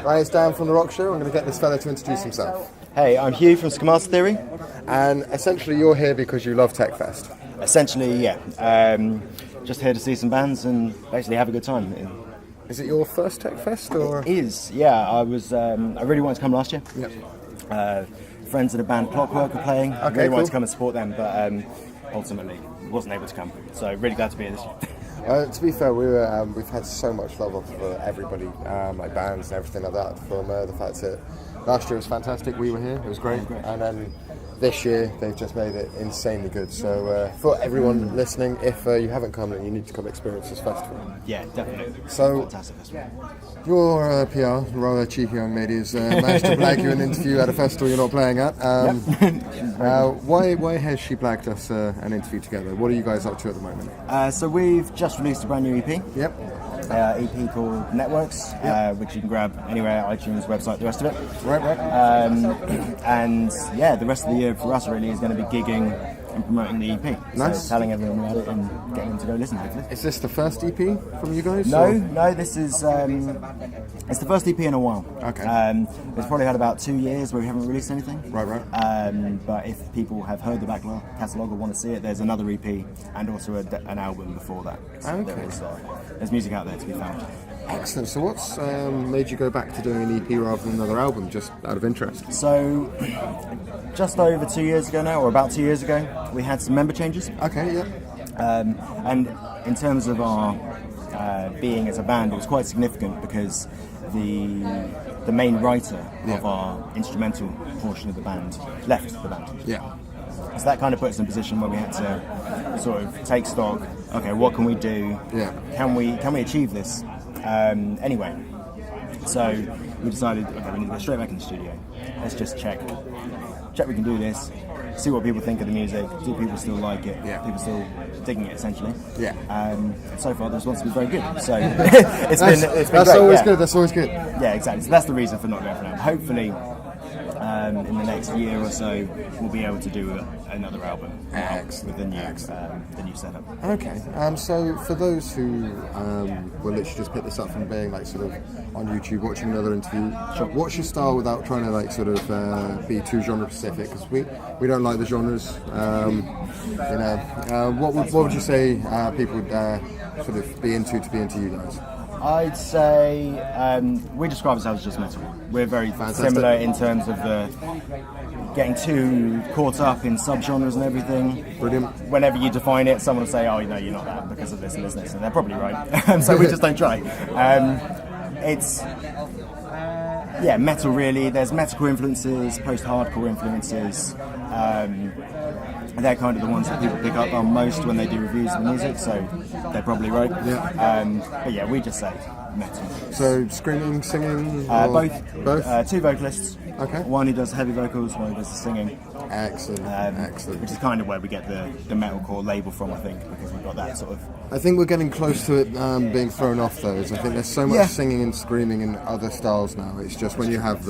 Right, it's Dan from The Rock Show. I'm going to get this fella to introduce himself. Hey, I'm Hugh from Schemata Theory. And essentially you're here because you love TechFest. Essentially, yeah. Just here to see some bands and basically have a good time. Is it your first TechFest or? It is, yeah. I really wanted to come last year. Yep. Friends of the band Clockwork are playing. I really cool. wanted to come and support them, but ultimately wasn't able to come. So really glad to be here this year. To be fair, we've had so much love of everybody, like bands and everything like that, from the fact that last year was fantastic, we were here, it was great, and then this year they've just made it insanely good. So for everyone listening, if you haven't come, then you need to come experience this festival. Yeah, definitely. So, fantastic festival. Your PR, rather cheeky young lady, has managed to blag you an interview at a festival you're not playing at. Why has she blagged us an interview together? What are you guys up to at the moment? So we've just released a brand new EP. Yep. EP called Networks, which you can grab anywhere, iTunes, website, the rest of it. Right. And yeah, the rest of the year for us really is going to be gigging and promoting the EP. Nice. So telling everyone about it and getting them to go listen, hopefully. Is this the first EP from you guys? No, this is it's the first EP in a while. Okay. It's probably had about 2 years where we haven't released anything. Right. But if people have heard the back catalogue or want to see it, there's another EP and also an album before that. So Okay. there's music out there to be found. Excellent. So what's made you go back to doing an EP rather than another album, just out of interest? So, just over 2 years ago now, or about 2 years ago, we had some member changes. Okay, yeah. And in terms of our being as a band, it was quite significant because the main writer of our instrumental portion of the band left the band. Yeah. So that kind of put us in a position where we had to sort of take stock. Okay, what can we do? Yeah. Can we achieve this? Anyway, so we decided, okay, we need to go straight back in the studio. Let's just check we can do this, see what people think of the music, do people still like it, people still digging it essentially. Yeah. So far the response has been very good, so it's been that's great. Always good, that's always good. Yeah, exactly, so that's the reason for not going for now. Hopefully in the next year or so we'll be able to do another album with the new setup. Okay, so for those who will literally just pick this up from being like sort of on YouTube watching another interview, what's your style without trying to like sort of be too genre specific? Because we don't like the genres. What would you say people would sort of be into you guys? I'd say we describe ourselves as just metal. We're very similar in terms of the getting too caught up in subgenres and everything. Brilliant. Whenever you define it, someone will say, "Oh, no, you're not that because of this and this and this," and they're probably right. So we just don't try. It's metal really. There's metalcore influences, post-hardcore influences. They're kind of the ones that people pick up on most when they do reviews of the music, so they're probably right. Yeah. But yeah, we just say metal. So screaming, singing? Both. Two vocalists. Okay. One who does heavy vocals, one who does the singing. Excellent. Which is kind of where we get the metalcore label from, I think, because we've got that sort of... I think we're getting close to it being thrown off, though. I think there's so much singing and screaming in other styles now. It's just when you have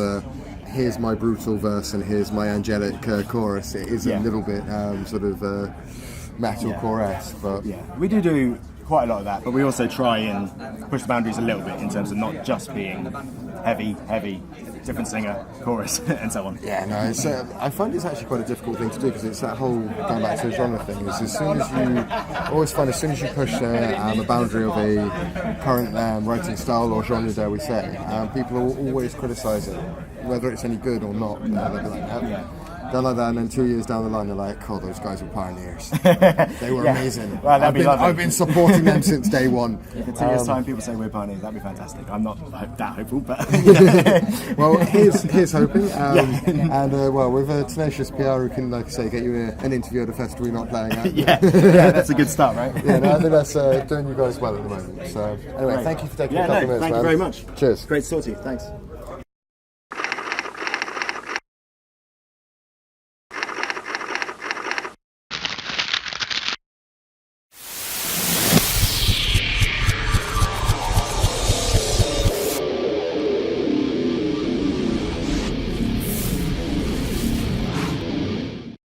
here's my brutal verse and here's my angelic chorus, it is a little bit sort of metalcore-esque, but... Yeah, we do quite a lot of that, but we also try and push the boundaries a little bit in terms of not just being heavy, different singer, chorus, and so on. Yeah, no, I find it's actually quite a difficult thing to do because it's that whole going back to the genre thing. Is as soon as you push a boundary of a current writing style or genre, dare we say, people will always criticise it, whether it's any good or not. They'll be like, done like that, and then 2 years down the line, they're like, "Oh, those guys were pioneers. They were amazing. Well, I've been supporting them since day one." If in 2 years' time people say we're pioneers, that'd be fantastic. I'm not that hopeful, but well, here's hoping. And with a tenacious PR who can, like I say, get you an interview at a festival you're not playing at. yeah, that's a good start, right? Yeah, no, I think that's doing you guys well at the moment. So anyway, thank you for taking a couple of minutes. Thank you very much. Cheers. Great to talk to you. Thanks.